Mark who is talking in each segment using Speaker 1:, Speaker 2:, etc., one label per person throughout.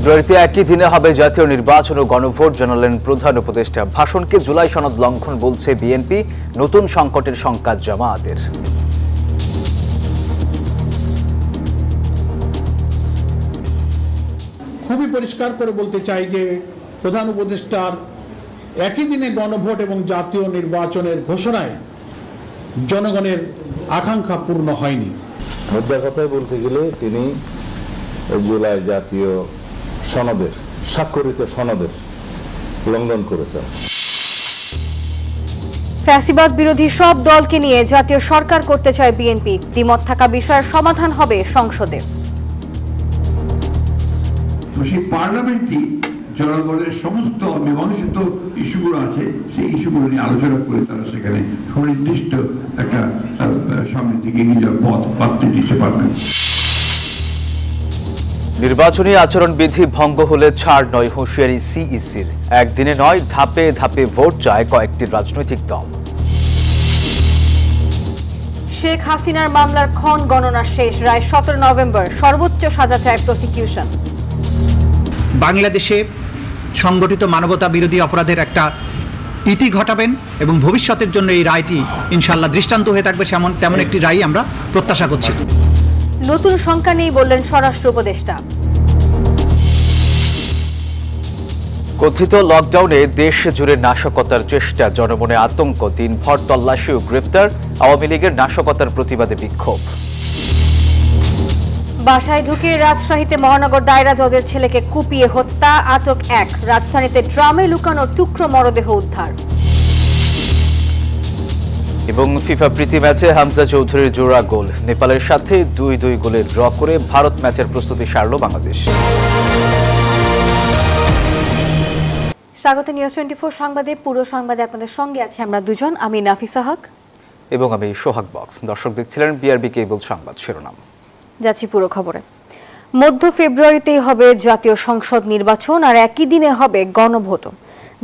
Speaker 1: ফেব্রুয়ারিতে একই দিনে হবে জাতীয় নির্বাচন ও গণভোট জানালেন প্রধান উপদেষ্টা। ভাষণকে জুলাই সনদ লঙ্ঘন বলছে বিএনপি, নতুন সংকটের শঙ্কা জামায়াতের।
Speaker 2: খুবই পরিষ্কার করে বলতে চাই যে প্রধান উপদেষ্টার একই দিনে গণভোট এবং জাতীয় নির্বাচনের ঘোষণায় জনগণের আকাঙ্ক্ষা পূর্ণ হয়নি।
Speaker 3: মোদ্দা কথায় বলতে গেলে তিনি জুলাই জাতীয় সনদের, স্বাক্ষরিত সনদের লঙ্ঘন করেছেন।
Speaker 4: ফ্যাসিবাদ বিরোধী সব দলকে নিয়ে জাতীয় সরকার করতে চায় বিএনপি। দ্বিমত থাকা বিষয়ের সমাধান হবে সংসদে।
Speaker 5: সেই পার্লামেন্টই জনগণের সমস্ত অমীমাংসিত ইস্যুগুলো আছে, সেই ইস্যুগুলো নিয়ে আলোচনা করে তারা সেখানে সুনির্দিষ্ট একটা সামনের দিকে এগিয়ে যাওয়ার পথ পাততে দিতে পারবেন।
Speaker 1: নির্বাচনী আচরণবিধি ভঙ্গ হলে ছাড় নয়, হুঁশিয়ারি সিইসির। একদিনে নয়, ধাপে ধাপে ভোট চায় কয়েকটি রাজনৈতিক দল।
Speaker 4: শেখ হাসিনার মামলার ক্ষণ গণনা শেষ, রায় 17 নভেম্বর। সর্বোচ্চ সাজা চায় প্রসিকিউশন।
Speaker 6: বাংলাদেশে সংগঠিত মানবতা বিরোধী অপরাধের একটা ইতি ঘটাবেন এবং ভবিষ্যতের জন্য এই রায়টি ইনশাআল্লাহ দৃষ্টান্ত হয়ে থাকবে, তেমন একটি রায় আমরা প্রত্যাশা করছি।
Speaker 4: নতুন শঙ্কা নেই বললেন স্বরাষ্ট্র উপদেষ্টা।
Speaker 1: কথিত লকডাউনে দেশ জুড়ে নাশকতার চেষ্টা, জনমনে আতঙ্ক, দিনভর তল্লাশি ও গ্রেপ্তার। আওয়ামী লীগের নাশকতার প্রতিবাদে বিক্ষোভ।
Speaker 4: বাসায় ঢুকে রাজশাহীতে মহানগর দায়রা জজের ছেলেকে কুপিয়ে হত্যা, আটক 1। রাজধানীতে ড্রামে লুকানো টুকরো মরদেহ উদ্ধার।
Speaker 1: এবং ফিফা প্রীতি ম্যাচে হামজা চৌধুরীর জোড়া গোল। নেপালের সাথে 2-2 গোলে ড্র করে ভারত ম্যাচের প্রস্তুতি সারল বাংলাদেশ।
Speaker 4: স্বাগত নিউজ 24 সংবাদে। পুরো সংবাদে আপনাদের সঙ্গে আছি আমরা দুজন, আমি নাফিসা হক
Speaker 1: এবং আমি সোহাগ বক্স। দর্শক দেখছিলেন বিআরবি কেবল সংবাদ শিরোনাম।
Speaker 4: যাচ্ছি পুরো খবরে। মধ্য ফেব্রুয়ারিতেই হবে জাতীয় সংসদ নির্বাচন আর একই দিনে হবে গণভোট।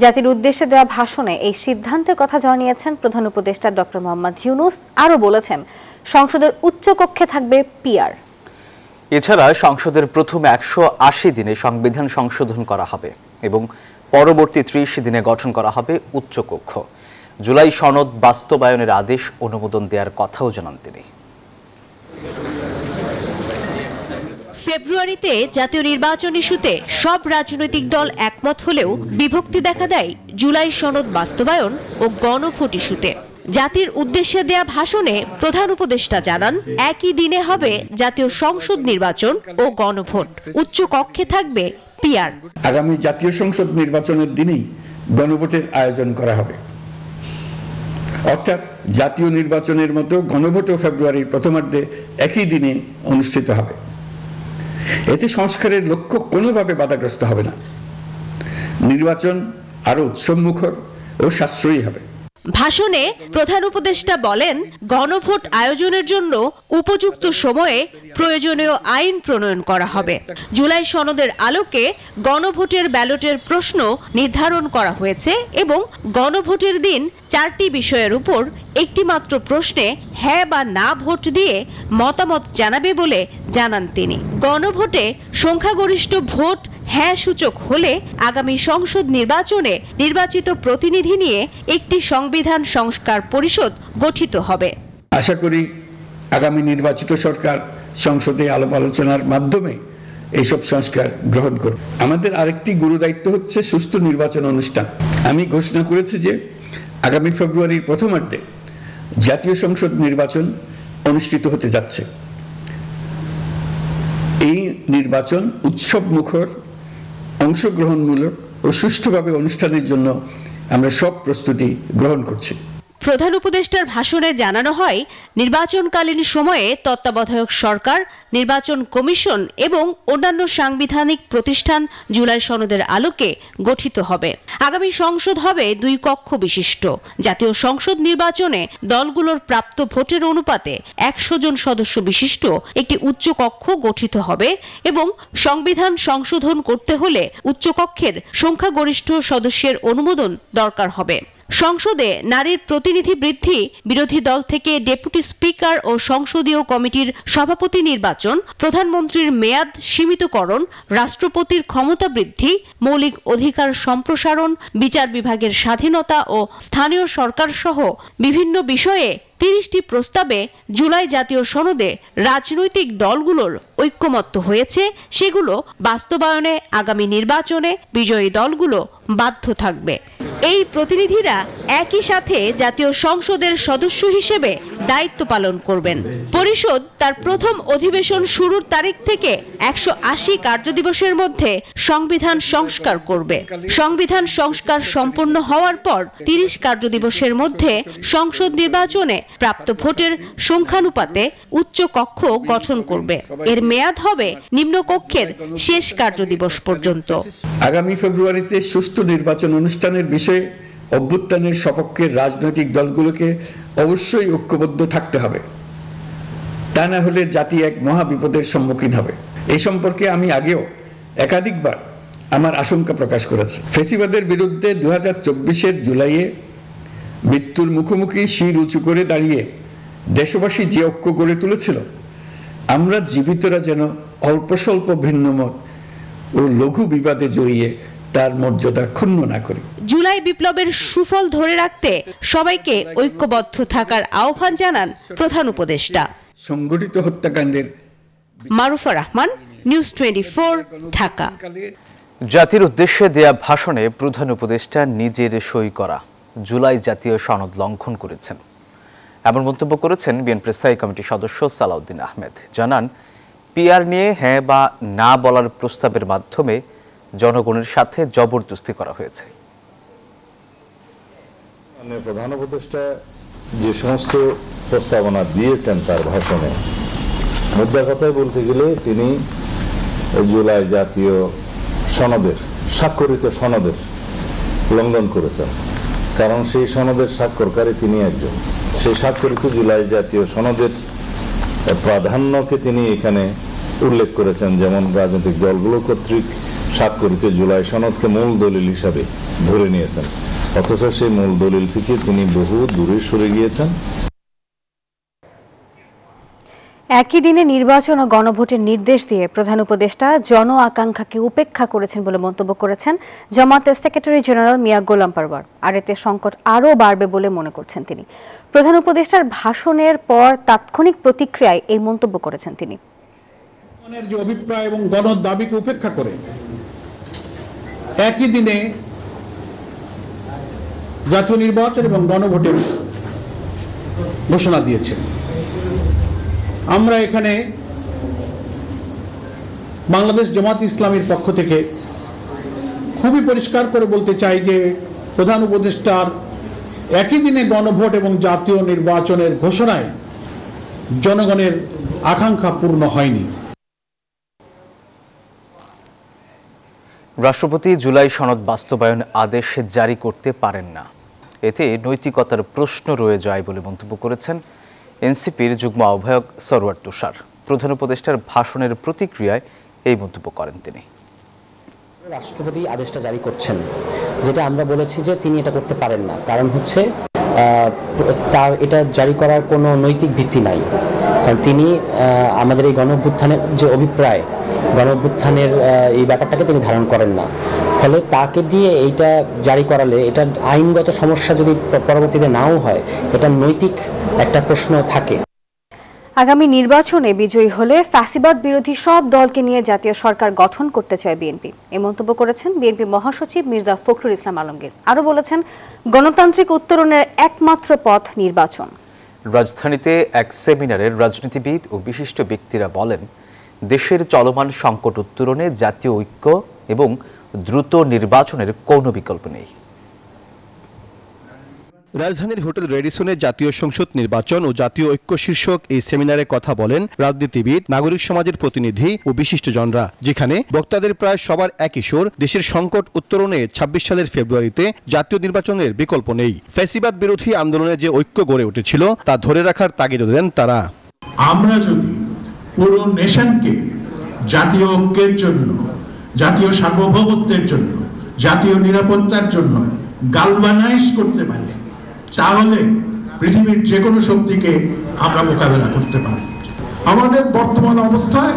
Speaker 4: জাতির উদ্দেশ্যে দেওয়া ভাষণে এই সিদ্ধান্তের কথা জানিয়েছেন প্রধান উপদেষ্টা ডক্টর মোহাম্মদ ইউনূস। আরও বলেছেন, সংসদের উচ্চকক্ষে থাকবে পিআর।
Speaker 1: এছাড়া সংসদের প্রথম 180 দিনে সংবিধান সংশোধন করা হবে এবং পরবর্তী 30 দিনে গঠন করা হবে উচ্চকক্ষ। জুলাই সনদ বাস্তবায়নের আদেশ অনুমোদন দেওয়ার কথাও জানান তিনি।
Speaker 7: ফেব্রুয়ারিতে জাতীয় নির্বাচন ইস্যুতে সব রাজনৈতিক দল একমত হলেও বিভক্তি দেখা দেয় জুলাই সনদ বাস্তবায়ন ও গণভোট ইস্যুতে। জাতির উদ্দেশ্যে দেয়া ভাষণে প্রধান উপদেষ্টা জানান, একই দিনে হবে জাতীয় সংসদ নির্বাচন ও গণভোট। উচ্চ কক্ষে থাকবে পিআর।
Speaker 8: আগামী জাতীয় সংসদ নির্বাচনের দিনেই গণভোটের আয়োজন করা হবে, অর্থাৎ জাতীয় নির্বাচনের মতো গণভোটও ফেব্রুয়ারির প্রথমার্ধে একই দিনে অনুষ্ঠিত হবে। এতে সংস্কারের লক্ষ্য কোনোভাবে বাধাগ্রস্ত হবে না। নির্বাচন আরো উৎসবমুখর ও সাশ্রয়ী হবে।
Speaker 7: ভাষণে প্রধান উপদেষ্টা বলেন, গণভোট আয়োজনের জন্য উপযুক্ত সময়ে প্রয়োজনীয় আইন প্রণয়ন করা হবে। জুলাই সনদের আলোকে গণভোটের ব্যালটের প্রশ্ন নির্ধারণ করা হয়েছে এবং গণভোটের দিন 4টি বিষয়ের উপর একটি মাত্র প্রশ্নে হ্যাঁ বা না ভোট দিয়ে মতামত জানাবে বলে জানান তিনি। গণভোটে সংখ্যাগরিষ্ঠ ভোট হ্যাঁ সূচক হলে আগামী সংসদ নির্বাচনে নির্বাচিত প্রতিনিধি নিয়ে একটি সংবিধান সংস্কার পরিষদ গঠিত হবে।
Speaker 8: আশা করি আগামী নির্বাচিত সরকার সংসদে আলাপ আলোচনার মাধ্যমে এইসব সংস্কার গ্রহণ করবে। আমাদের আরেকটি গুরুদায়িত্ব হচ্ছে সুষ্ঠু নির্বাচন অনুষ্ঠান। আমি ঘোষণা করেছি যে আগামী ফেব্রুয়ারির প্রথমার্ধে জাতীয় সংসদ নির্বাচন অনুষ্ঠিত হতে যাচ্ছে। এই নির্বাচন উৎসব মুখর, অংশগ্রহণমূলক ও সুষ্ঠুভাবে অনুষ্ঠানের জন্য আমরা সব প্রস্তুতি গ্রহণ করছি।
Speaker 7: প্রধান উপদেষ্টার ভাষণে জানানো হয়, নির্বাচনকালীন সময়ে তত্ত্বাবধায়ক সরকার, নির্বাচন কমিশন এবং অন্যান্য সাংবিধানিক প্রতিষ্ঠান জুলাই সনদের আলোকে গঠিত হবে। আগামী সংসদ হবে 2 কক্ষ বিশিষ্ট। জাতীয় সংসদ নির্বাচনে দলগুলোর প্রাপ্ত ভোটের অনুপাতে 100 জন সদস্য বিশিষ্ট একটি উচ্চ কক্ষ গঠিত হবে এবং সংবিধান সংশোধন করতে হলে উচ্চকক্ষের সংখ্যাগরিষ্ঠ সদস্যের অনুমোদন দরকার হবে। সংসদে নারীর প্রতিনিধি বৃদ্ধি, বিরোধী দল থেকে ডেপুটি স্পিকার ও সংসদীয় কমিটির সভাপতি নির্বাচন, প্রধানমন্ত্রীর মেয়াদ সীমিতকরণ, রাষ্ট্রপতির ক্ষমতা বৃদ্ধি, মৌলিক অধিকার সম্প্রসারণ, বিচার বিভাগের স্বাধীনতা ও স্থানীয় সরকার সহ বিভিন্ন বিষয়ে 30টি প্রস্তাবে জুলাই জাতীয় সনদে রাজনৈতিক দলগুলোর ঐক্যমত্য হয়েছে। সেগুলো বাস্তবায়নে আগামী নির্বাচনে বিজয়ী দলগুলো বাধ্য থাকবে। এই প্রতিনিধিরা একই সাথে জাতীয় সংসদের সদস্য হিসেবে দায়িত্ব পালন করবেন। পরিষদ তার প্রথম অধিবেশন শুরুর তারিখ থেকে 180 কার্যদিবসের মধ্যে সংবিধান সংস্কার করবে। সংবিধান সংস্কার সম্পন্ন হওয়ার পর 30 কার্যদিবসের মধ্যে সংসদ নির্বাচনে প্রাপ্ত ভোটের সংখ্যানুপাতে উচ্চ কক্ষ গঠন করবে। এর মেয়াদ হবে নিম্নকক্ষের শেষ কার্যদিবস পর্যন্ত।
Speaker 8: আগামী ফেব্রুয়ারিতে সুষ্ঠু নির্বাচন অনুষ্ঠানের বিষয়ে অভ্যুত্থানের সপক্ষের রাজনৈতিক দলগুলোকে অবশ্যই ঐক্যবদ্ধ থাকতে হবে, তা না হলে জাতি এক মহা বিপদের সম্মুখীন হবে। এই সম্পর্কে আমি আগেও একাধিকবার আমার আশঙ্কা প্রকাশ করেছি। ফ্যাসিবাদের বিরুদ্ধে 2024-এর জুলাইয়ে মৃত্যুর মুখোমুখি শির উঁচু করে দাঁড়িয়ে দেশবাসী যে ঐক্য গড়ে তুলেছিল, আমরা জীবিতরা যেন অল্প স্বল্প ভিন্নমত ও লঘু বিবাদে জড়িয়ে তার মর্যাদা ক্ষুণ্ণ না করি।
Speaker 7: জুলাই বিপ্লবের সুফল ধরে রাখতে সবাইকে ঐক্যবদ্ধ থাকার আহ্বান জানান প্রধান উপদেষ্টা।
Speaker 8: সংগঠিত হত্যাকাণ্ডের
Speaker 7: মারুফা রহমান, নিউজ 24, ঢাকা।
Speaker 1: জাতির উদ্দেশ্যে দেয়া ভাষণে প্রধান উপদেষ্টা নিজের সই করা জুলাই জাতীয় সনদ লঙ্ঘন করেছেন, এমন মন্তব্য করেছেন বিএনপির স্থায়ী কমিটির সদস্য সালাউদ্দিন আহমেদ। জানান, পিআর নিয়ে হ্যাঁ বা না বলার প্রস্তাবের মাধ্যমে জনগণের সাথে জবরদস্তি করা হয়েছে।
Speaker 3: প্রধান উপদেষ্টা যে সমস্ত প্রস্তাবনা দিয়েছেন তার ভাষণে, মুদ্রা কথায় বলতে গেলে তিনি জুলাই জাতীয় সনদের, স্বাক্ষরিত সনদের লঙ্ঘন করেছেন। কারণ সেই সনদের স্বাক্ষরকারী তিনি একজন। সেই স্বাক্ষরিত জুলাই জাতীয় সনদের প্রাধান্যকে তিনি এখানে উল্লেখ করেছেন, যেমন রাজনৈতিক দলগুলো কর্তৃক স্বাক্ষরিত জুলাই সনদকে মূল দলিল হিসাবে ধরে নিয়েছেন, অথচ সেই মূল দলিল থেকে তিনি বহু দূরে সরে গিয়েছেন।
Speaker 4: একই দিনে নির্বাচন ও গণভোটের নির্দেশ দিয়ে প্রধান উপদেষ্টা জন আকাঙ্ক্ষাকে উপেক্ষা করেছেন বলে মন্তব্য করেছেন জামায়াতের সেক্রেটারি জেনারেল মিয়া গোলাম পরওয়ার। আর এতে সংকট আরও বাড়বে বলে মনে করছেন তিনি। প্রধান উপদেষ্টার ভাষণের পর তাৎক্ষণিক প্রতিক্রিয়ায় এই মন্তব্য করেছেন তিনি।
Speaker 2: যে অভিপ্রায় এবং গণ দাবিকে উপেক্ষা করে একই দিনে জাতীয় নির্বাচন এবং গণভোটের ঘোষণা দিয়েছে। আমরা এখানে বাংলাদেশ জামায়াত ইসলামীর পক্ষ থেকে খুবই পরিষ্কার করে বলতে চাই যে প্রধান উপদেষ্টার একই দিনে গণভোট এবং জাতীয় নির্বাচনের ঘোষণায় জনগণের আকাঙ্ক্ষা পূর্ণ হয়নি।
Speaker 1: রাষ্ট্রপতি জুলাই সনদ বাস্তবায়ন আদেশ জারি করতে পারেন না, এতে নৈতিকতার প্রশ্ন রয়ে যায় বলে মন্তব্য করেছেন এনসিপির যুগ্ম আহ্বায়ক সরওয়ার তুষার। প্রধান উপদেষ্টার ভাষণের প্রতিক্রিয়ায় এই মন্তব্য করেন তিনি।
Speaker 9: রাষ্ট্রপতি আদেশটা জারি করছেন, যেটা আমরা বলেছি যে তিনি এটা করতে পারেন না। কারণ হচ্ছে তার এটা জারি করার কোনো নৈতিক ভিত্তি নাই। কারণ তিনি আমাদের এই গণঅভ্যুত্থানের যে অভিপ্রায়, গণঅভ্যুত্থানের এই ব্যাপারটাকে তিনি ধারণ করেন না। ফলে তাকে দিয়ে এইটা জারি করালে এটা আইনগত সমস্যা যদি পরবর্তীতে নাও হয়, এটা নৈতিক একটা প্রশ্ন থাকে।
Speaker 4: আগামী নির্বাচনে বিজয়ী হলে ফ্যাসিবাদ বিরোধী সব দলকে নিয়ে জাতীয় সরকার গঠন করতে চায় বিএনপি, এই মন্তব্য করেছেন বিএনপি মহাসচিব মির্জা ফখরুল ইসলাম আলমগীর। আরও বলেছেন, গণতান্ত্রিক উত্তরণের একমাত্র পথ নির্বাচন।
Speaker 1: রাজধানীতে এক সেমিনারে রাজনীতিবিদ ও বিশিষ্ট ব্যক্তিরা বলেন, দেশের চলমান সংকট উত্তরণে জাতীয় ঐক্য এবং দ্রুত নির্বাচনের কোনো বিকল্প নেই।
Speaker 10: রাজধানীর হোটেল রেডিসনে জাতীয় সংসদ নির্বাচন ও জাতীয় ঐক্য শীর্ষক এই সেমিনারে কথা বলেন রাজনীতিবিদ, নাগরিক সমাজের প্রতিনিধি ও বিশিষ্টজনরা, যেখানে বক্তাদের প্রায় সবার একই সুর, দেশের সংকট উত্তরণে 26 সালের ফেব্রুয়ারিতে জাতীয় নির্বাচনের বিকল্প নেই। ফ্যাসিবাদ বিরোধী আন্দোলনে যে ঐক্য গড়ে উঠেছিল তা ধরে রাখার তাগিদ দেন তারা।
Speaker 11: আমরা যদি পুরো নেশনকে জাতীয় ঐক্যের জন্য, জাতীয় সার্বভৌমত্বের জন্য, জাতীয় নিরাপত্তার জন্য গালভানাইজ করতে পারি, তাহলে পৃথিবীর যে কোনো শক্তিকে আমরা মোকাবেলা করতে পারি।
Speaker 2: আমাদের বর্তমান অবস্থায়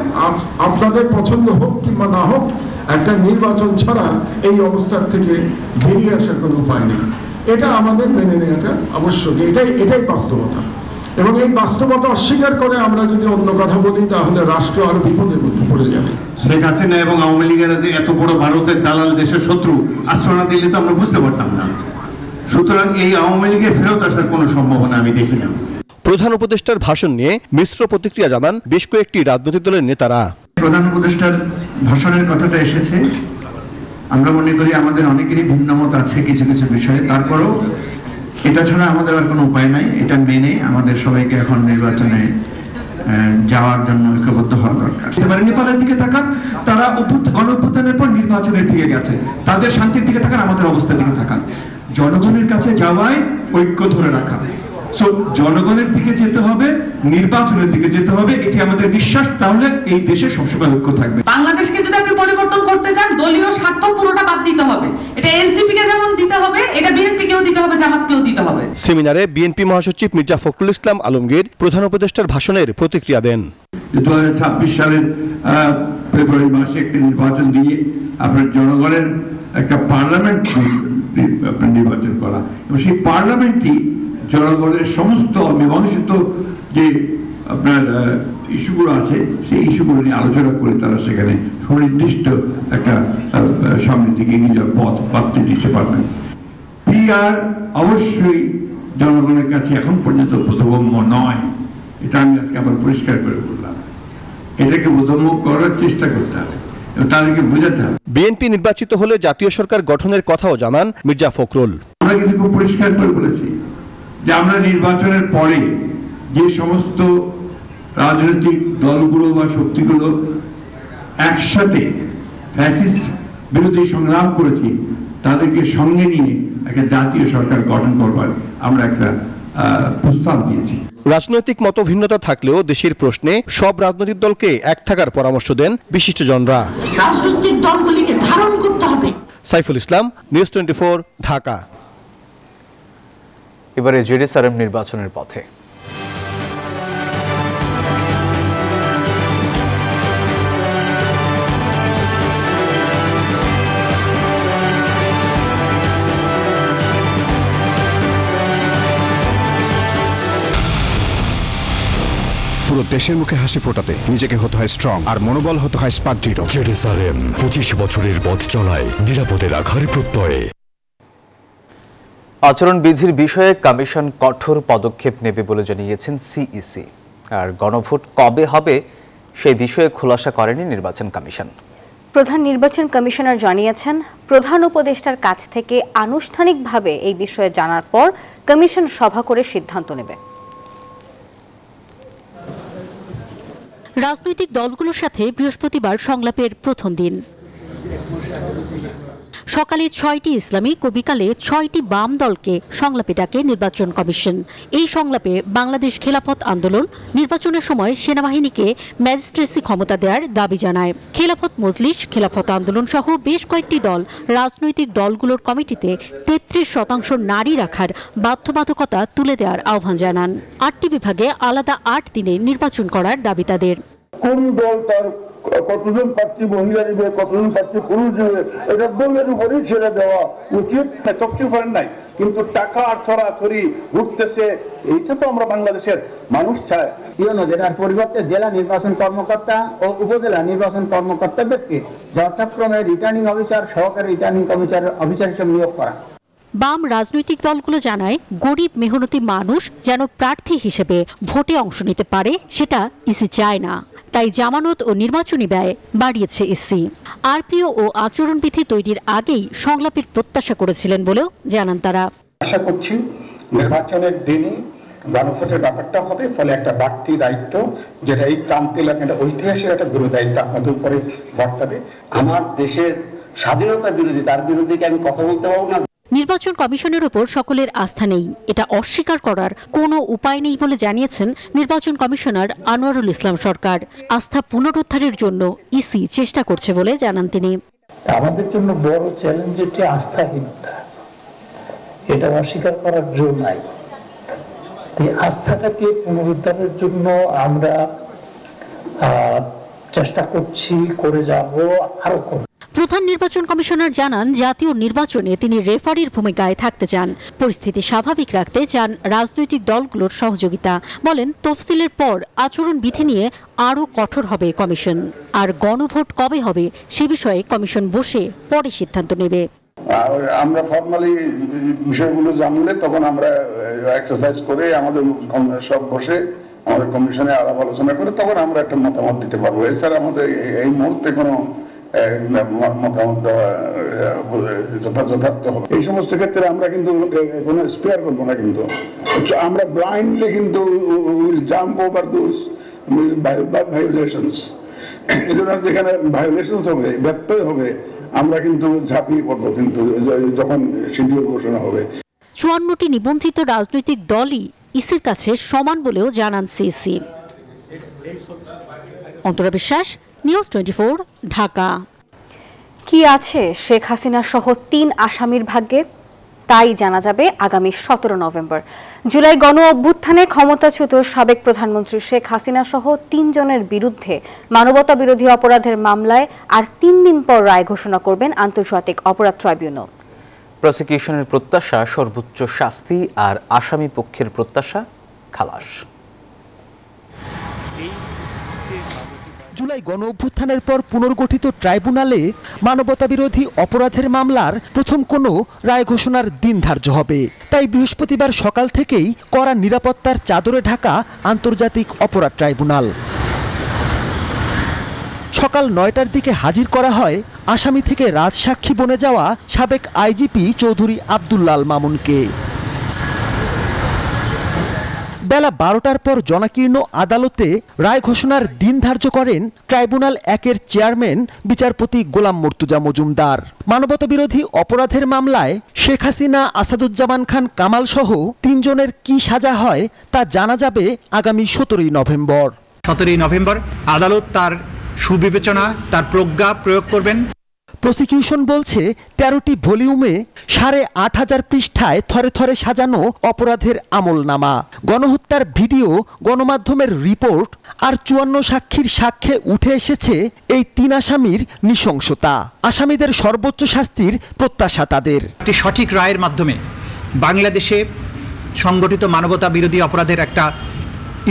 Speaker 2: আপনাদের পছন্দ হোক কিংবা না হোক, একটা নির্বাচন ছাড়া এই অবস্থার থেকে বেরিয়ে আসার কোনো উপায় নেই। এটা আমাদের মেনে নেওয়াটা আবশ্যক, এটাই বাস্তবতা। এবং এই বাস্তবতা অস্বীকার করে আমরা যদি অন্য কথা বলি, তাহলে রাষ্ট্র আরো বিপদের মধ্যে পড়ে যাবে।
Speaker 5: শেখ হাসিনা এবং আওয়ামী লীগেরা যে এত বড় ভারতের দালাল দেশের শত্রু, আশ্রয় না দিলে তো আমরা বুঝতে পারতাম না। সুতরাং এই আওয়ামী লীগের ফেরত আসার কোনো সম্ভাবনা আমি দেখি না।
Speaker 10: প্রধান উপদেষ্টার ভাষণ নিয়ে মিশ্র প্রতিক্রিয়া জানান বেশ কয়েকটি রাজনৈতিক দলের নেতারা।
Speaker 5: প্রধান উপদেষ্টার ভাষণের কথাটা এসেছে, আমরা মনে করি আমাদের অনেকেরই ভিন্নমত আছে কিছু কিছু বিষয়ে, তারপরেও এটা ছাড়া আমাদের আর কোনো উপায় নাই। এটা মেনে আমাদের সবাইকে এখন নির্বাচনে যাওয়ার জন্য ঐক্যবদ্ধ হওয়া দরকার।
Speaker 12: নেপালের দিকে তাকান, তারা গণঅভ্যুত্থানের পর নির্বাচনের দিকে গেছে, তাদের শান্তির দিকে তাকান, আমাদের অবস্থার দিকে তাকান। জনগণের কাছে যাওয়ায় ঐক্য ধরে রাখা। সো জনগণের দিকে যেতে হবে, নির্বাচনের দিকে যেতে হবে, এটি আমাদের বিশ্বাস। তাহলে এই দেশে সবসময় ঐক্য থাকবে।
Speaker 13: বাংলাদেশকে যদি আপনি পরিবর্তন করতে চান, দলীয় স্বার্থ পুরোটা বাদ দিতে হবে। এটা এনসিপি কে যেমন দিতে হবে, এটা বিএনপি কেও দিতে হবে, জামাতকেও দিতে হবে।
Speaker 10: সেমিনারে বিএনপি মহাসচিব মির্জা ফখরুল ইসলাম আলমগীর প্রধান উপদেষ্টার ভাষণের প্রতিক্রিয়া দেন।
Speaker 5: 2026 সালের ফেব্রুয়ারি মাসে একটি নির্বাচন দিয়ে আপনার জনগণের একটা পার্লামেন্ট নির্বাচন করা, এবং সেই পার্লামেন্টই জনগণের সমস্ত মীমাংসিত যে আপনার ইস্যুগুলো আছে, সেই ইস্যুগুলো নিয়ে আলোচনা করে তারা সেখানে সুনির্দিষ্ট একটা সামনের দিকে এগিয়ে যাওয়ার পথ প্রাপ্তি দিতে পারবেন। পিআর অবশ্যই জনগণের কাছে এখন পর্যন্ত বোধগম্য নয়, এটা আমি আজকে আবার পরিষ্কার করে বললাম। এটাকে বোধগম্য করার চেষ্টা করতে হবে, তাদেরকে বোঝাতে হবে।
Speaker 10: বিএনপি নির্বাচিত হলে জাতীয় সরকার গঠনের কথাও জানান মির্জা ফখরুল।
Speaker 5: আমরা কিন্তু খুব পরিষ্কার করে বলেছি যে আমরা নির্বাচনের পরে যে সমস্ত রাজনৈতিক দলগুলো বা শক্তিগুলো একসাথে ফ্যাসিস্ট বিরোধী সংগ্রাম করেছি, তাদেরকে সঙ্গে নিয়ে একটা জাতীয় সরকার গঠন করবার আমরা একটা প্রস্তাব দিয়েছি।
Speaker 10: রাজনৈতিক মতভিন্নতা থাকলেও দেশের প্রশ্নে সব রাজনৈতিক দলকে এক থাকার পরামর্শ দেন বিশিষ্টজনরা।
Speaker 13: রাজনৈতিক দলগুলিকে ধারণ করতে হবে।
Speaker 10: সাইফুল ইসলাম, নিউজ 24, ঢাকা।
Speaker 1: এবারে জেরুসালেম নির্বাচনের পথে।
Speaker 14: পুরো দেশের মুখে হাসি ফোটাতে নিজেকে হতে হয় স্ট্রং, আর মনোবল হতে হয় স্পার্ক জিরো।
Speaker 15: জেরুসালেম 25 বছরের পথ চলায় নিরাপদে রাখার প্রত্যয়ে।
Speaker 1: আচরণবিধির বিষয়ে কমিশন কঠোর পদক্ষেপ নেবে বলে জানিয়েছেন সিইসি। আর গণভোট কবে হবে সেই বিষয়ে খোলাসা করেনি নির্বাচন কমিশন।
Speaker 4: প্রধান নির্বাচন কমিশনার জানিয়েছেন, প্রধান উপদেষ্টার কাছ থেকে আনুষ্ঠানিকভাবে এই বিষয়ে জানার পর কমিশন সভা করে সিদ্ধান্ত নেবে।
Speaker 16: রাজনৈতিক দলগুলোর সাথে বৃহস্পতিবার সংলাপের প্রথম দিন। সকালে 6টি ইসলামিক ও বিকালে 6টি বাম দলকে সংলাপে ডাকে নির্বাচন কমিশন। এই সংলাপে বাংলাদেশ খেলাফত আন্দোলন নির্বাচনের সময় সেনাবাহিনীকে ম্যাজিস্ট্রেসি ক্ষমতা দেওয়ার দাবি জানায়। খেলাফত মজলিস, খেলাফত আন্দোলন সহ বেশ কয়েকটি দল রাজনৈতিক দলগুলোর কমিটিতে 33% নারী রাখার বাধ্যবাধকতা তুলে দেওয়ার আহ্বান জানান। 8টি বিভাগে আলাদা 8 দিনে নির্বাচন করার দাবি তাদের।
Speaker 17: কোন দল তার কতজন প্রার্থী মহিলা নিবে, কতজন প্রার্থী পুরুষ নিবে, এটা দলের উপরেই ছেড়ে দেওয়া উচিত। চকচক করেন নাই, কিন্তু টাকা আর ছড়াছড়ি ঘুরতেছে, এইটা তো আমরা বাংলাদেশের মানুষ চায়।
Speaker 18: যেটার পরিবর্তে জেলা নির্বাচন কর্মকর্তা ও উপজেলা নির্বাচন কর্মকর্তাদেরকে যথাক্রমে রিটার্নিং অফিসার, সহকারী রিটার্নিং অফিসার হিসেবে নিয়োগ করা।
Speaker 16: বাম রাজনৈতিক দলগুলো জানায়, গরিব মেহনতি মানুষ যেন প্রার্থী হিসেবে ভোটে অংশ নিতে পারে, সেটা ইসি চায় না। তাই জামানত ও নির্বাচনী ব্যয় বাড়িয়েছে ইসি। আরপিও ও আচরণবিধি তৈরির আগেই সংলাপের প্রত্যাশা করেছিলেন বলেও জানান তারা।
Speaker 17: আশা করছি নির্বাচনের দিনে গণভোটের ব্যাপারটা হবে, ফলে একটা বাড়তি দায়িত্ব, যেটা এই ক্রান্তি একটা ঐতিহাসিক একটা গুরু দায়িত্ব আমাদের উপরে বর্তাবে।
Speaker 19: আমার দেশের স্বাধীনতা বিরোধী, তার বিরুদ্ধে কি আমি কথা বলতে পারবো না?
Speaker 16: নির্বাচন কমিশনের উপর সকলের আস্থা নেই, এটা অস্বীকার করার কোনো উপায় নেই বলে জানিয়েছেন নির্বাচন কমিশনার আনোয়ারুল ইসলাম সরকার। আস্থা পুনরুদ্ধারের জন্য ইসি চেষ্টা করছে বলে জানান তিনি।
Speaker 18: আমাদের জন্য বড় চ্যালেঞ্জ এটি আস্থাহীনতা।
Speaker 20: এটা অস্বীকার করার জো নাই। এই আস্থাটাকে পুনরুদ্ধারের জন্য আমরা চেষ্টা করছি, করে যাব, আরো করব।
Speaker 16: প্রধান নির্বাচন কমিশনার জানান, জাতীয় নির্বাচনে তিনি রেফারির ভূমিকায় থাকতে চান, পরিস্থিতি স্বাভাবিক রাখতে চান রাজনৈতিক দলগুলোর সহযোগিতা। বলেন, তফসিলের পর আচরণ বিধি নিয়ে আরও কঠোর হবে কমিশন। আর গণভোট কবে হবে সে বিষয়ে কমিশন বসে পরে সিদ্ধান্ত নেবে।
Speaker 17: আমরা ফর্মালি বিষয়গুলো জানলে তখন আমরা এক্সারসাইজ করে আমাদের সব বসে আমাদের কমিশনে আলাপ আলোচনা করে তখন আমরা একটা মতামত দিতে পারবো। এছাড়া আমাদের এই মুহূর্তে কোনো মতামত দেওয়া যথাযথ হবে। এই সমস্ত ক্ষেত্রে আমরা কিন্তু কোনো স্পেয়ার করবো না, কিন্তু আমরা ব্লাইন্ডলি কিন্তু জাম্প ওভার দোজ ভায়োলেশনস। এই জন্য যেখানে ভায়োলেশনস হবে, ব্যত্যয় হবে, আমরা কিন্তু ঝাঁপিয়ে পড়বো কিন্তু যখন শিডিউল ঘোষণা হবে।
Speaker 16: 54টি নিবন্ধিত রাজনৈতিক দলই ইসির কাছে সমান বলেও জানান সিসি। অন্তরা বিশ্বাস, নিউজ 24, ঢাকা।
Speaker 4: কি আছে শেখ হাসিনা সহ 3 আসামির ভাগ্যে, তাই জানা যাবে আগামী 17 নভেম্বর। জুলাই গণ অভ্যুত্থানে ক্ষমতাচ্যুত সাবেক প্রধানমন্ত্রী শেখ হাসিনা সহ 3 জনের বিরুদ্ধে মানবতা বিরোধী অপরাধের মামলায় আর 3 দিন পর রায় ঘোষণা করবেন আন্তর্জাতিক অপরাধ ট্রাইব্যুনাল।
Speaker 1: প্রসিকিউশনের প্রত্যাশা সর্বোচ্চ শাস্তি, আর আসামি পক্ষের প্রত্যাশা খালাস।
Speaker 21: জুলাই গণ অভ্যুত্থানের পর পুনর্গঠিত ট্রাইব্যুনালে মানবতা বিরোধী অপরাধের মামলার প্রথম কোনো রায় ঘোষণার দিন ধার্য হবে। তাই বৃহস্পতিবার সকাল থেকেই কড়া নিরাপত্তার চাদরে ঢাকা আন্তর্জাতিক অপরাধ ট্রাইব্যুনাল। সকাল 9টার দিকে হাজির করা হয় আসামি থেকে রাজসাক্ষী বনে যাওয়া সাবেক আইজিপি চৌধুরী আব্দুল্লাল মামুনকে। বেলা 12টার পর জনাকীর্ণ আদালতে রায় ঘোষণার দিন ধার্য করেন ট্রাইব্যুনাল 1-এর চেয়ারম্যান বিচারপতি গোলাম মর্তুজা মজুমদার। মানবতা বিরোধী অপরাধের মামলায় শেখ হাসিনা, আসাদুজ্জামান খান কামাল সহ 3 জনের কি সাজা হয় তা জানা যাবে আগামী 17 নভেম্বর।
Speaker 6: 17 নভেম্বর আদালত তার সুবিবেচনা, তার প্রজ্ঞা প্রয়োগ করবেন।
Speaker 21: প্রসিকিউশন বলছে 13টি ভলিউমে 8,500 পৃষ্ঠায় থরে থরে সাজানো অপরাধের আমলনামা, গণহত্যার ভিডিও, গণমাধ্যমের রিপোর্ট আর 54 সাক্ষীর সাক্ষ্যে উঠে এসেছে এই 3 আসামির নৃশংসতা। আসামিদের সর্বোচ্চ শাস্তির প্রত্যাশা তাদের।
Speaker 6: একটি সঠিক রায়ের মাধ্যমে বাংলাদেশে সংগঠিত মানবতা বিরোধী অপরাধের একটা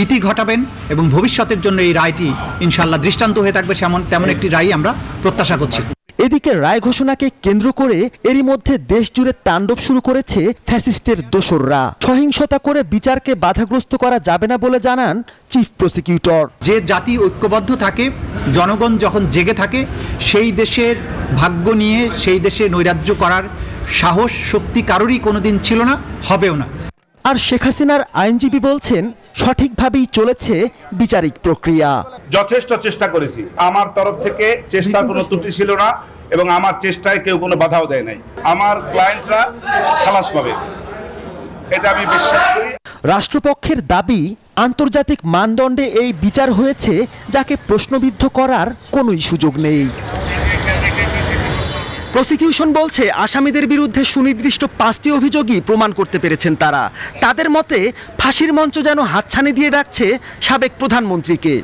Speaker 6: ইতি ঘটাবেন এবং ভবিষ্যতের জন্য এই রায়টি ইনশাআল্লাহ দৃষ্টান্ত হয়ে থাকবে তেমন একটি রায় আমরা প্রত্যাশা করছি।
Speaker 21: এদিকে রায় ঘোষণাকে কেন্দ্র করে এরই মধ্যে দেশ জুড়ে তাণ্ডব শুরু করেছে ফ্যাসিস্টের দোসররা। সহিংসতা করে বিচারকে বাধাগ্রস্ত করা যাবে না বলে জানান চিফ প্রসিকিউটর।
Speaker 6: যে জাতি ঐক্যবদ্ধ থাকে, জনগণ যখন জেগে থাকে, সেই দেশের ভাগ্য নিয়ে সেই দেশে নৈরাজ্য করার সাহস শক্তি কারোরই কোনোদিন ছিল না, হবেও না।
Speaker 21: আর শেখ হাসিনার আইনজীবী বলছেন সঠিকভাবেই চলেছে বিচারিক প্রক্রিয়া।
Speaker 22: যথেষ্ট চেষ্টা করেছি, আমার তরফ থেকে চেষ্টা কোনো ত্রুটি ছিল না এবং আমার চেষ্টায় কেউ কোনো বাধাও দেয় নাই। আমার ক্লায়েন্টরা খালাস পাবে, এটা আমি বিশ্বাস করি।
Speaker 21: রাষ্ট্রপক্ষের দাবি, আন্তর্জাতিক মানদণ্ডে এই বিচার হয়েছে যাকে প্রশ্নবিদ্ধ করার কোনোই সুযোগ নেই। প্রসিকিউশন বলছে আসামিদের বিরুদ্ধে সুনির্দিষ্ট 5টি অভিযোগই প্রমাণ করতে পেরেছেন তারা। তাদের মতে ফাঁসির মঞ্চ যেন হাতছানি দিয়ে ডাকছে সাবেক প্রধানমন্ত্রীকে।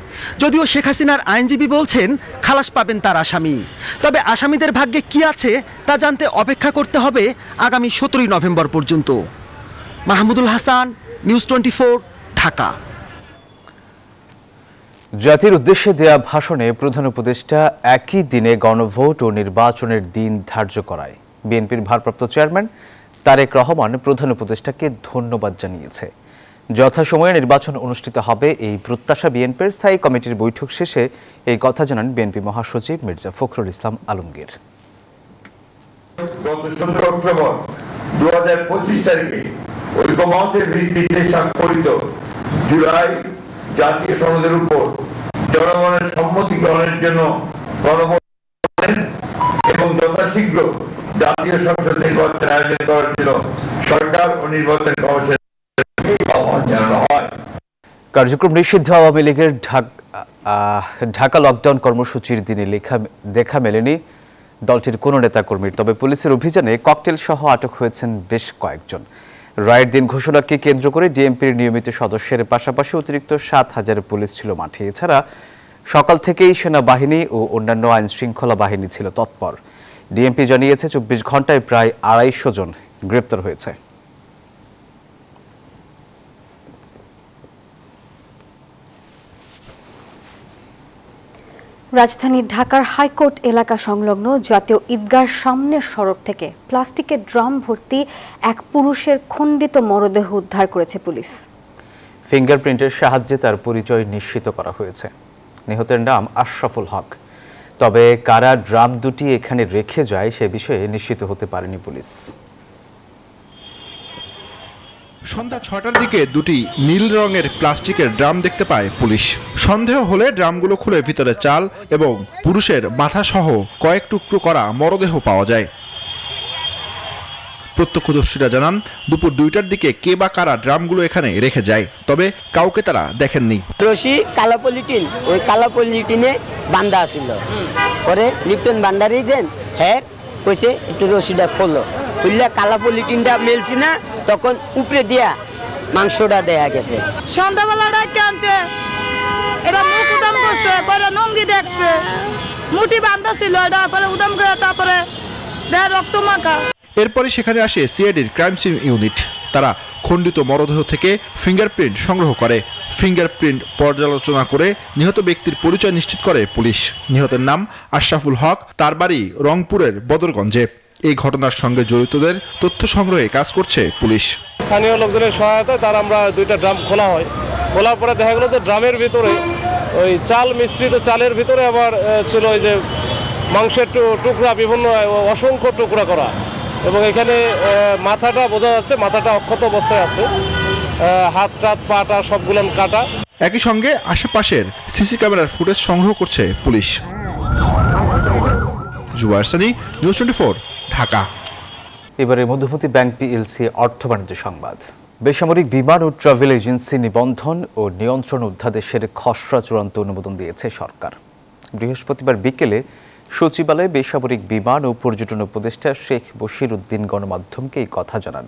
Speaker 21: যদিও শেখ হাসিনার আইনজীবী বলছেন খালাস পাবেন তার আসামি। তবে আসামিদের ভাগ্যে কি আছে তা জানতে অপেক্ষা করতে হবে আগামী 17 নভেম্বর পর্যন্ত। মাহমুদুল হাসান, নিউজ 24, ঢাকা।
Speaker 1: জাতির উদ্দেশ্যে দেয়া ভাষণে প্রধান উপদেষ্টা একই দিনে গণভোট ও নির্বাচনের দিন ধার্য করায় বিএনপির ভারপ্রাপ্ত চেয়ারম্যান তারেক রহমান প্রধান উপদেষ্টাকে ধন্যবাদ জানিয়েছে। যথাসময়ে নির্বাচন অনুষ্ঠিত হবে এই প্রত্যাশা বিএনপির। স্থায়ী কমিটির বৈঠক শেষে এই কথা জানান বিএনপি মহাসচিব মির্জা ফখরুল ইসলাম আলমগীর।
Speaker 23: গত 17 অক্টোবর 2025 তারিখে ঐক্যমতের ভিত্তিতে স্বাক্ষরিত জুলাই জাতীয় সনদের উপর জনগণের সম্মতি গ্রহণের জন্য গণভোট এবং যথাশীঘ্র জাতীয় সংসদ নির্বাচন আয়োজন করার জন্য সরকার ও নির্বাচন কমিশনের আহ্বান জানানো হয়।
Speaker 1: কার্যক্রম নিষিদ্ধ আওয়ামী লীগের ঢাকা লকডাউন কর্মসূচির দিনে দেখা মেলেনি দলটির কোনো নেতাকর্মীর। তবে পুলিশের অভিযানে ককটেল সহ আটক হয়েছেন বেশ কয়েকজন। রায়ের দিন ঘোষণাকে কেন্দ্র করে ডিএমপির নিয়মিত সদস্যের পাশাপাশি অতিরিক্ত 7,000 পুলিশ ছিল মাঠে। এছাড়া সকাল থেকেই সেনাবাহিনী ও অন্যান্য আইন শৃঙ্খলা বাহিনী ছিল তৎপর। ডিএমপি জানিয়েছে 24 ঘন্টায় প্রায় 250 জন গ্রেপ্তার হয়েছে।
Speaker 4: রাজধানীর ঢাকার হাইকোর্ট এলাকা সংলগ্ন জাতীয় ঈদগাহর সামনের সড়ক থেকে প্লাস্টিকের ড্রাম ভর্তি এক পুরুষের খণ্ডিত মরদেহ উদ্ধার করেছে পুলিশ।
Speaker 1: ফিঙ্গারপ্রিন্টের সাহায্যে তার পরিচয় নিশ্চিত করা হয়েছে। নিহতের নাম আশরাফুল হক। তবে কারা ড্রাম দুটি এখানে রেখে যায় সে বিষয়ে নিশ্চিত হতে পারেনি পুলিশ।
Speaker 10: সন্ধ্যা 6টার দিকে দুটি নীল রঙের প্লাস্টিকের ড্রাম দেখতে পায় পুলিশ। সন্দেহ হলে ড্রামগুলো খুলে ভিতরে চাল এবং পুরুষের মাথা সহ কয়েক টুকরো করা মরদেহ পাওয়া যায়। প্রত্যক্ষদর্শীরা জানান দুপুর 2টার দিকে কে বা কারা ড্রামগুলো এখানে রেখে যায়, তবে কাউকে তারা দেখেননি।
Speaker 3: রশি কালো পলিটিন, ওই কালো পলিটিনে বান্ধা আছিল। পরে লিপ্টন ভান্ডারি যেন হ্যাঁ কইছে একটু রশিটা খোলো, খুললে কালো পলিটিনটা মেলছি না, তখন উপরে দিয়া মাংসটা দেয়া গেছে।
Speaker 7: সন্ধ্যাবেলাটা কাঁদছে, এটা মুখ উদাম করছে, পরে নঙ্গি দেখছে, মুঠি বান্ধা ছিল, এটা পরে উদাম করে তারপরে দেহ রক্ত মাখা।
Speaker 10: এরপরই সেখানে আসে সিআইডির ক্রাইম সিন ইউনিট। তারা খণ্ডিত মরদেহ থেকে ফিঙ্গারপ্রিন্ট সংগ্রহ করে। ফিঙ্গারপ্রিন্ট পর্যালোচনা করে নিহত ব্যক্তির পরিচয় নিশ্চিত করে পুলিশ। নিহতের নাম আশরাফুল হক, তার বাড়ি রংপুরের বদরগঞ্জে। এই ঘটনার সঙ্গে জড়িতদের তথ্য সংগ্রহে কাজ করছে পুলিশ।
Speaker 8: স্থানীয় লোকজনের সহায়তায় তার আমরা 2টা ড্রাম খোলা হয়। খোলার পরে দেখা গেল যে ড্রামের ভিতরে ওই চাল মিশ্রিত চালের ভিতরে আবার ছিল ওই যে মাংসের টুকরা, বিভিন্ন অসংখ্য টুকরা করা, এবং এখানে মাথাটা বোঝা যাচ্ছে মাথাটা অক্ষত অবস্থায় আছে, হাত টাত পাটা সবগুলো কাটা।
Speaker 10: একই সঙ্গে আশেপাশের সিসি ক্যামেরার ফুটেজ সংগ্রহ করছে পুলিশ। জুবায়ের সানি, নিউজ 24, ঢাকা।
Speaker 1: এবারে মধ্যবর্তী ব্যাংক পিএলসি অর্থ বাণিজ্য সংবাদ। বেসামরিক বিমান ও ট্রাভেল এজেন্সি নিবন্ধন ও নিয়ন্ত্রণ অধ্যাদেশের খসড়া চূড়ান্ত অনুমোদন দিয়েছে সরকার। বৃহস্পতিবার বিকেলে সচিবালয়ে বেসামরিক বিমান ও পর্যটন উপদেষ্টা শেখ বশির উদ্দিন গণমাধ্যমকে এই কথা জানান।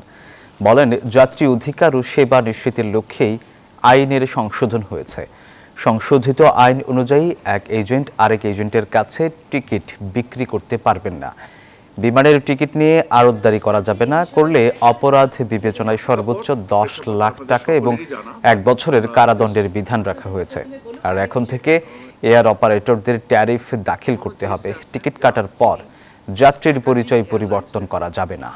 Speaker 1: বলেন, যাত্রী অধিকার ও সেবা নিশ্চিতের লক্ষ্যেই আইনের সংশোধন হয়েছে। সংশোধিত আইন অনুযায়ী এক এজেন্ট আরেক এজেন্টের কাছে টিকিট বিক্রি করতে পারবেন না। বিমানের টিকিট নিয়ে আড়তদারি করা যাবে না, করলে অপরাধ বিবেচনায় সর্বোচ্চ 10 লাখ টাকা এবং 1 বছরের কারাদণ্ডের বিধান রাখা হয়েছে। আর এখন থেকে এয়ার অপারেটরদের ট্যারিফ দাখিল করতে হবে। টিকিট কাটার পর যাত্রীর পরিচয় পরিবর্তন করা যাবে না।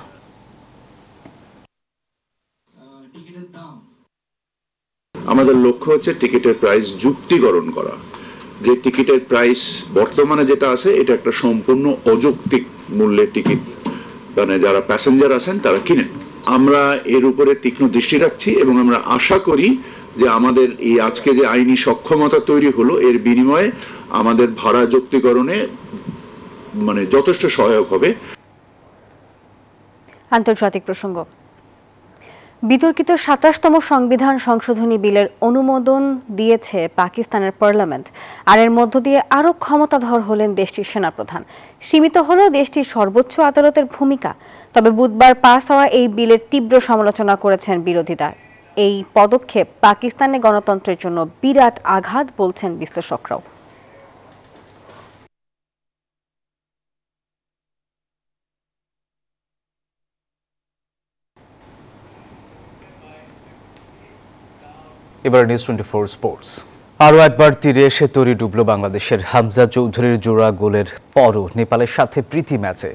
Speaker 24: আমাদের লক্ষ্য হচ্ছে টিকিটের প্রাইস যুক্তিকরণ করা। যে টিকিটের প্রাইস বর্তমানে যেটা আছে এটা একটা সম্পূর্ণ অযৌক্তিক মূল্যের টিকিট, মানে যারা প্যাসেঞ্জার আছেন তারা কিনেন। আমরা এর উপরে তীক্ষ্ণ দৃষ্টি রাখছি এবং আমরা আশা করি যে আমাদের এই আজকে যে আইনি সক্ষমতা তৈরি হলো এর বিনিময়ে আমাদের ভাড়া যুক্তিকরণে মানে যথেষ্ট সহায়ক হবে।
Speaker 4: আন্তর্জাতিক প্রসঙ্গ। বিতর্কিত 27তম সংবিধান সংশোধনী বিলের অনুমোদন দিয়েছে পাকিস্তানের পার্লামেন্ট। আর এর মধ্য দিয়ে আরও ক্ষমতাধর হলেন দেশটির সেনাপ্রধান। সীমিত হলেও দেশটির সর্বোচ্চ আদালতের ভূমিকা। তবে বুধবার পাস হওয়া এই বিলের তীব্র সমালোচনা করেছেন বিরোধীরা। এই পদক্ষেপ পাকিস্তানের গণতন্ত্রের জন্য বিরাট আঘাত বলছেন বিশ্লেষকরাও।
Speaker 1: এবার নিউজ 24 স্পোর্টস। আরও একবার তীরে এসে তরি ডুবল বাংলাদেশের। হামজা চৌধুরীর জোড়া গোলের পরও নেপালের সাথে প্রীতি ম্যাচে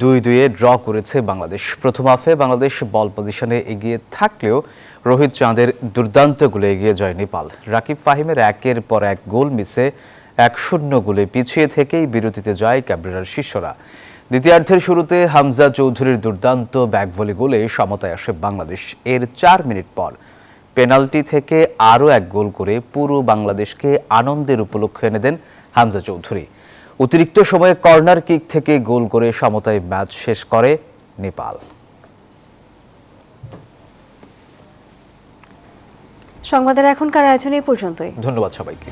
Speaker 1: 2-2 ড্র করেছে বাংলাদেশ। প্রথম হাফে বাংলাদেশ বল পজিশনে এগিয়ে থাকলেও রোহিত চাঁদের দুর্দান্ত গোলে এগিয়ে যায় নেপাল। রাকিব ফাহিমের একের পর এক গোল মিসে 1-0 গোলে পিছিয়ে থেকেই বিরতিতে যায় ক্যাবরেরার শিষ্যরা। দ্বিতীয়ার্ধের শুরুতে হামজা চৌধুরীর দুর্দান্ত ব্যাকভলি গোলে সমতায় আসে বাংলাদেশ। এর 4 মিনিট পর পেনাল্টি থেকে আরও এক গোল করে পুরো বাংলাদেশকে আনন্দের উপলক্ষ এনে দেন হামজা চৌধুরী। অতিরিক্ত সময়ে কর্নার কিক থেকে গোল করে সমতায় ম্যাচ শেষ করে নেপাল।
Speaker 4: সংবাদের এখনকার আয়োজন এই পর্যন্তই।
Speaker 1: ধন্যবাদ সবাইকে।